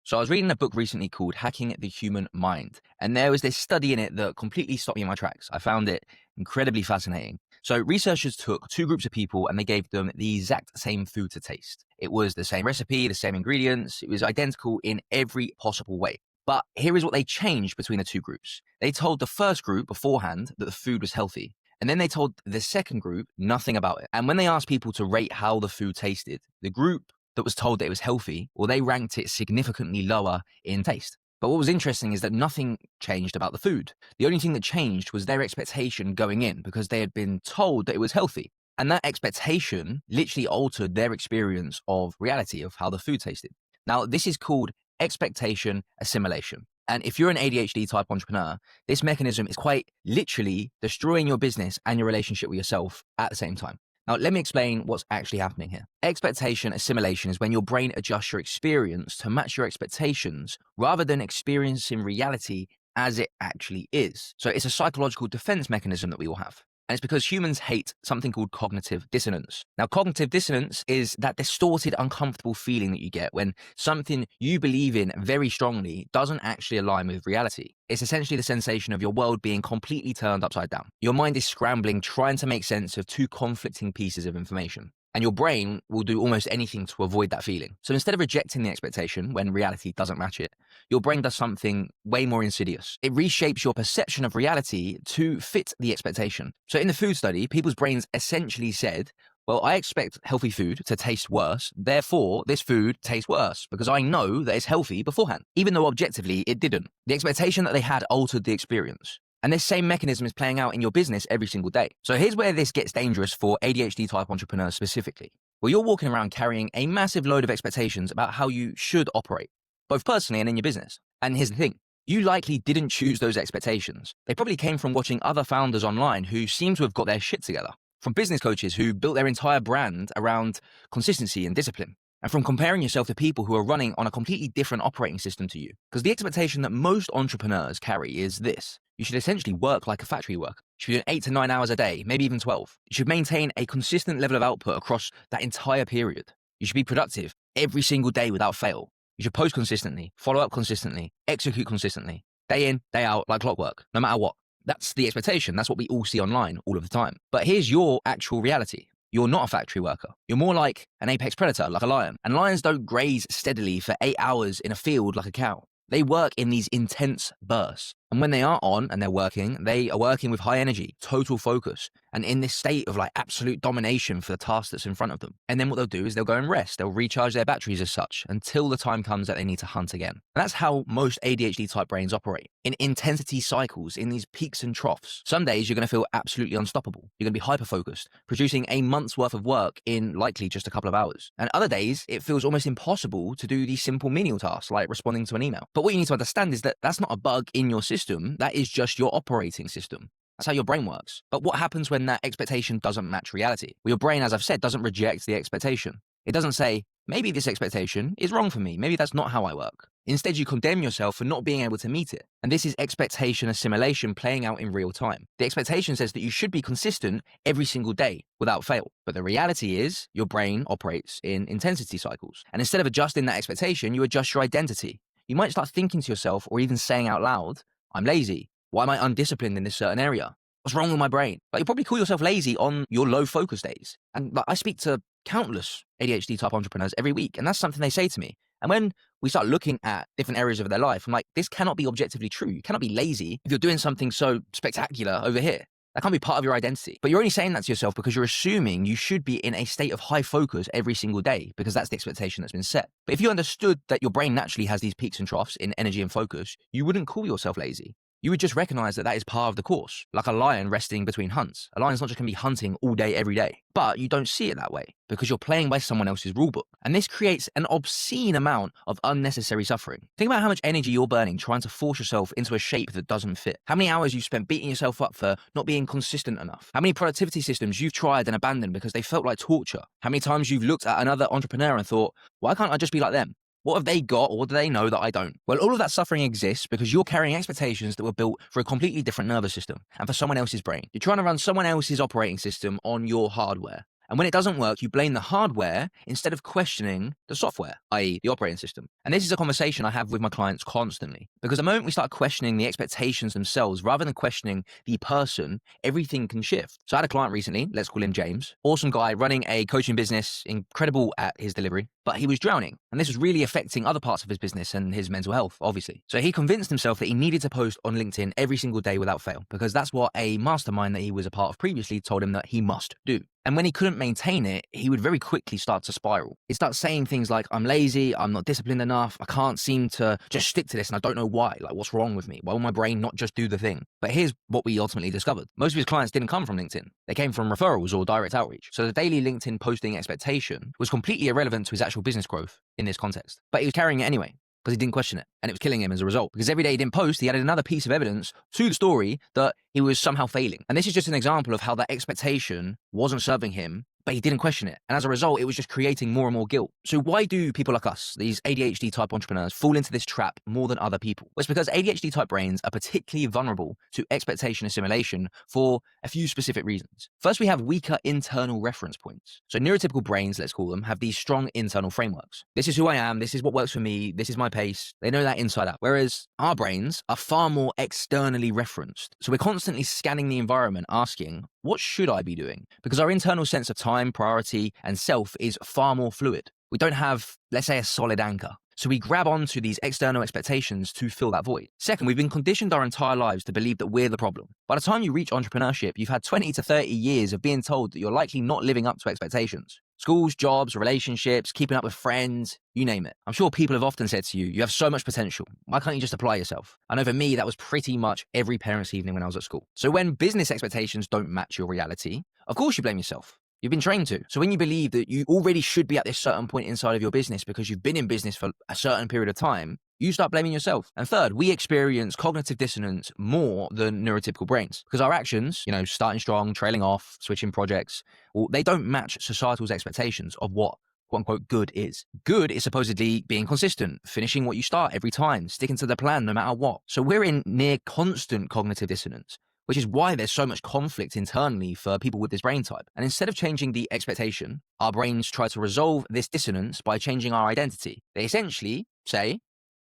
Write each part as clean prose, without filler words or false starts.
So I was reading a book recently called Hacking the Human Mind, and there was this study in it that completely stopped me in my tracks. I found it incredibly fascinating. So researchers took two groups of people and they gave them the exact same food to taste. It was the same recipe, the same ingredients. It was identical in every possible way. But here is what they changed between the two groups. They told the first group beforehand that the food was healthy. And then they told the second group nothing about it. And when they asked people to rate how the food tasted, the group that was told that it was healthy, well, they ranked it significantly lower in taste. But what was interesting is that nothing changed about the food. The only thing that changed was their expectation going in because they had been told that it was healthy. And that expectation literally altered their experience of reality, of how the food tasted. Now, this is called expectation assimilation. And if you're an ADHD type entrepreneur, this mechanism is quite literally destroying your business and your relationship with yourself at the same time. Now, let me explain what's actually happening here. Expectation assimilation is when your brain adjusts your experience to match your expectations rather than experiencing reality as it actually is. So it's a psychological defense mechanism that we all have. And it's because humans hate something called cognitive dissonance. Now, cognitive dissonance is that distorted, uncomfortable feeling that you get when something you believe in very strongly doesn't actually align with reality. It's essentially the sensation of your world being completely turned upside down. Your mind is scrambling, trying to make sense of two conflicting pieces of information. And your brain will do almost anything to avoid that feeling. So instead of rejecting the expectation when reality doesn't match it, your brain does something way more insidious. It reshapes your perception of reality to fit the expectation. So in the food study, people's brains essentially said, well, I expect healthy food to taste worse. Therefore, this food tastes worse because I know that it's healthy beforehand, even though objectively it didn't. The expectation that they had altered the experience. And this same mechanism is playing out in your business every single day. So here's where this gets dangerous for ADHD type entrepreneurs specifically. Well, you're walking around carrying a massive load of expectations about how you should operate, both personally and in your business. And here's the thing. You likely didn't choose those expectations. They probably came from watching other founders online who seem to have got their shit together, from business coaches who built their entire brand around consistency and discipline, and from comparing yourself to people who are running on a completely different operating system to you. Because the expectation that most entrepreneurs carry is this. You should essentially work like a factory worker. You should be doing 8 to 9 hours a day, maybe even 12. You should maintain a consistent level of output across that entire period. You should be productive every single day without fail. You should post consistently, follow up consistently, execute consistently, day in, day out, like clockwork, no matter what. That's the expectation. That's what we all see online all of the time. But here's your actual reality. You're not a factory worker. You're more like an apex predator, like a lion. And lions don't graze steadily for 8 hours in a field like a cow. They work in these intense bursts. And when they are on and they are working with high energy, total focus, and in this state of like absolute domination for the task that's in front of them. And then what they'll do is they'll go and rest. They'll recharge their batteries as such until the time comes that they need to hunt again. And that's how most ADHD type brains operate, in intensity cycles, in these peaks and troughs. Some days you're going to feel absolutely unstoppable. You're going to be hyper-focused, producing a month's worth of work in likely just a couple of hours. And other days, it feels almost impossible to do these simple menial tasks like responding to an email. But what you need to understand is that that's not a bug in your system. That is just your operating system. That's how your brain works. But what happens when that expectation doesn't match reality? Well, your brain, as I've said, doesn't reject the expectation. It doesn't say, maybe this expectation is wrong for me. Maybe that's not how I work. Instead, you condemn yourself for not being able to meet it. And this is expectation assimilation playing out in real time. The expectation says that you should be consistent every single day without fail. But the reality is your brain operates in intensity cycles. And instead of adjusting that expectation, you adjust your identity. You might start thinking to yourself or even saying out loud, I'm lazy. Why am I undisciplined in this certain area? What's wrong with my brain? Like, you probably call yourself lazy on your low focus days. And I speak to countless ADHD type entrepreneurs every week, and that's something they say to me. And when we start looking at different areas of their life, I'm like, this cannot be objectively true. You cannot be lazy if you're doing something so spectacular over here. That can't be part of your identity. But you're only saying that to yourself because you're assuming you should be in a state of high focus every single day because that's the expectation that's been set. But if you understood that your brain naturally has these peaks and troughs in energy and focus, you wouldn't call yourself lazy. You would just recognize that that is part of the course, like a lion resting between hunts. A lion's not just going to be hunting all day, every day, but you don't see it that way because you're playing by someone else's rulebook. And this creates an obscene amount of unnecessary suffering. Think about how much energy you're burning trying to force yourself into a shape that doesn't fit. How many hours you've spent beating yourself up for not being consistent enough. How many productivity systems you've tried and abandoned because they felt like torture. How many times you've looked at another entrepreneur and thought, why can't I just be like them? What have they got, or what do they know that I don't? Well, all of that suffering exists because you're carrying expectations that were built for a completely different nervous system and for someone else's brain. You're trying to run someone else's operating system on your hardware. And when it doesn't work, you blame the hardware instead of questioning the software, i.e., the operating system. And this is a conversation I have with my clients constantly, because the moment we start questioning the expectations themselves rather than questioning the person, everything can shift. So I had a client recently, let's call him James, awesome guy running a coaching business, incredible at his delivery, but he was drowning. And this was really affecting other parts of his business and his mental health, obviously. So he convinced himself that he needed to post on LinkedIn every single day without fail, because that's what a mastermind that he was a part of previously told him that he must do. And when he couldn't maintain it, he would very quickly start to spiral. He'd start saying things like, I'm lazy, I'm not disciplined enough, I can't seem to just stick to this and I don't know why. Like, what's wrong with me? Why will my brain not just do the thing? But here's what we ultimately discovered. Most of his clients didn't come from LinkedIn. They came from referrals or direct outreach. So the daily LinkedIn posting expectation was completely irrelevant to his actual business growth in this context. But he was carrying it anyway, because he didn't question it. And it was killing him as a result. Because every day he didn't post, he added another piece of evidence to the story that he was somehow failing. And this is just an example of how that expectation wasn't serving him, but he didn't question it. And as a result, it was just creating more and more guilt. So why do people like us, these ADHD type entrepreneurs, fall into this trap more than other people? Well, it's because ADHD type brains are particularly vulnerable to expectation assimilation for a few specific reasons. First, we have weaker internal reference points. So neurotypical brains, let's call them, have these strong internal frameworks. This is who I am, this is what works for me, this is my pace. They know that inside out. Whereas our brains are far more externally referenced. So we're constantly scanning the environment, asking, what should I be doing? Because our internal sense of time, priority, and self is far more fluid. We don't have, let's say, a solid anchor. So we grab onto these external expectations to fill that void. Second, we've been conditioned our entire lives to believe that we're the problem. By the time you reach entrepreneurship, you've had 20 to 30 years of being told that you're likely not living up to expectations. Schools, jobs, relationships, keeping up with friends, you name it. I'm sure people have often said to you, you have so much potential. Why can't you just apply yourself? I know for me, that was pretty much every parent's evening when I was at school. So when business expectations don't match your reality, of course you blame yourself. You've been trained to. So when you believe that you already should be at this certain point inside of your business because you've been in business for a certain period of time, you start blaming yourself. And third, we experience cognitive dissonance more than neurotypical brains because our actions, starting strong, trailing off, switching projects, well, they don't match societal's expectations of what quote unquote good is. Good is supposedly being consistent, finishing what you start every time, sticking to the plan no matter what. So we're in near constant cognitive dissonance, which is why there's so much conflict internally for people with this brain type. And instead of changing the expectation, our brains try to resolve this dissonance by changing our identity. They essentially say,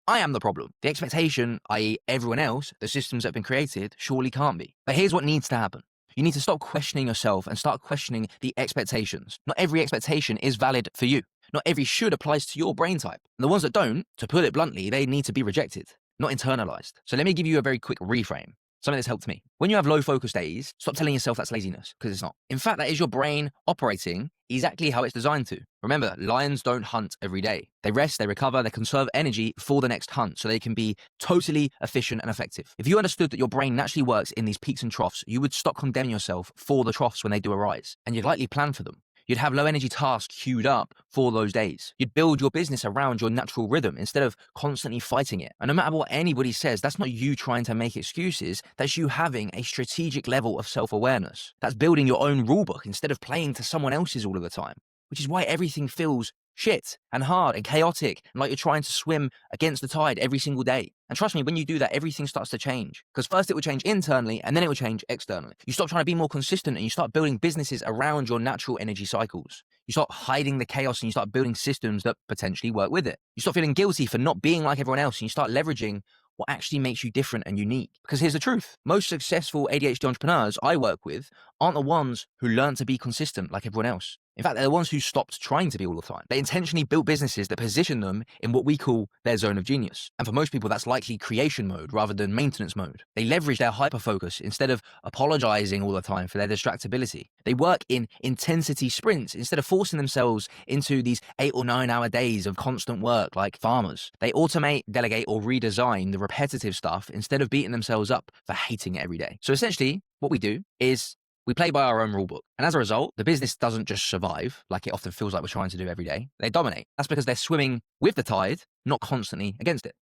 I am the problem. The expectation, i.e. everyone else, the systems that have been created, surely can't be. But here's what needs to happen. You need to stop questioning yourself and start questioning the expectations. Not every expectation is valid for you. Not every should applies to your brain type. And the ones that don't, to put it bluntly, they need to be rejected, not internalized. So let me give you a very quick reframe. Something that's helped me. When you have low focus days, stop telling yourself that's laziness, because it's not. In fact, that is your brain operating exactly how it's designed to. Remember, lions don't hunt every day. They rest, they recover, they conserve energy for the next hunt so they can be totally efficient and effective. If you understood that your brain naturally works in these peaks and troughs, you would stop condemning yourself for the troughs when they do arise, and you'd likely plan for them. You'd have low energy tasks queued up for those days. You'd build your business around your natural rhythm instead of constantly fighting it. And no matter what anybody says, that's not you trying to make excuses. That's you having a strategic level of self-awareness. That's building your own rulebook instead of playing to someone else's all of the time, which is why everything feels shit and hard and chaotic and like you're trying to swim against the tide every single day. And trust me, when you do that, everything starts to change. Because first it will change internally and then it will change externally. You stop trying to be more consistent and you start building businesses around your natural energy cycles. You start hiding the chaos and you start building systems that potentially work with it. You stop feeling guilty for not being like everyone else and you start leveraging what actually makes you different and unique. Because here's the truth. Most successful ADHD entrepreneurs I work with aren't the ones who learn to be consistent like everyone else. In fact, they're the ones who stopped trying to be all the time. They intentionally built businesses that position them in what we call their zone of genius. And for most people, that's likely creation mode rather than maintenance mode. They leverage their hyperfocus instead of apologizing all the time for their distractibility. They work in intensity sprints instead of forcing themselves into these 8 or 9 hour days of constant work like farmers. They automate, delegate, or redesign the repetitive stuff instead of beating themselves up for hating it every day. So essentially, what we do is we play by our own rulebook. And as a result, the business doesn't just survive, like it often feels like we're trying to do every day. They dominate. That's because they're swimming with the tide, not constantly against it.